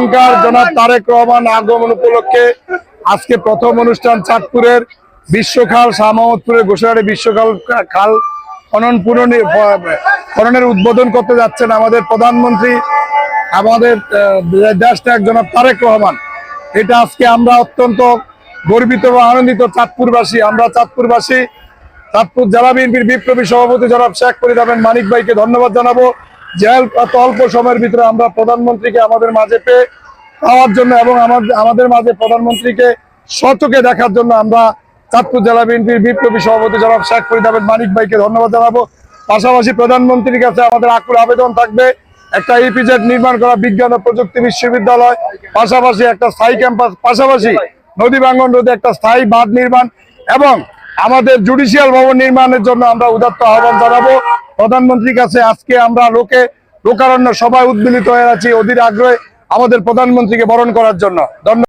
খোকনকার জনাব তারেক রহমান আগমন উপলক্ষে আজকে প্রথম অনুষ্ঠান চাঁদপুরের বিশ্বখাল শাহ মোহাম্মদপুরের গোসাইহাটে বিশ্বখাল খাল খননের উদ্বোধন করতে যাচ্ছেন আমাদের প্রধানমন্ত্রী, আমাদের দেশনায়ক জনাব তারেক রহমান। এটা আজকে আমরা অত্যন্ত গর্বিত এবং আনন্দিত চাঁদপুরবাসী। আমরা চাঁদপুরবাসী, চাঁদপুর জেলা বিএনপির বিপ্লবী সভাপতি জনাব শেখ ফরিদ আহমেদ মানিক ভাইকে ধন্যবাদ জানাবো যে এত অল্প সময়ের ভিতরে আমরা প্রধানমন্ত্রীকে আমাদের মাঝে পাওয়ার জন্য এবং আমাদের মাঝে প্রধানমন্ত্রীকে সচক্ষে দেখার জন্য আমরা চাঁদপুর জেলা বিএনপির বিপ্লবী সভাপতি জনাব শেখ ফরিদ আহমেদ মানিক ভাইকে ধন্যবাদ জানাবো। পাশাপাশি প্রধানমন্ত্রীর কাছে আমাদের আকুল আবেদন থাকবে একটা ইপিজেড নির্মাণ করা, বিজ্ঞান ও প্রযুক্তি বিশ্ববিদ্যালয়, পাশাপাশি একটা স্থায়ী ক্যাম্পাস, পাশাপাশি নদী ভাঙ্গন রোধে একটা স্থায়ী বাঁধ নির্মাণ এবং আমাদের জুডিশিয়াল ভবন নির্মাণের জন্য আমরা উদাত্ত আহ্বান জানাবো প্রধানমন্ত্রীর কাছে। আজকে আমরা লোকারণ্য সবাই উদ্মিলিত হয়ে আছি অধীর আগ্রহে আমাদের প্রধানমন্ত্রীকে বরণ করার জন্য। ধন্যবাদ।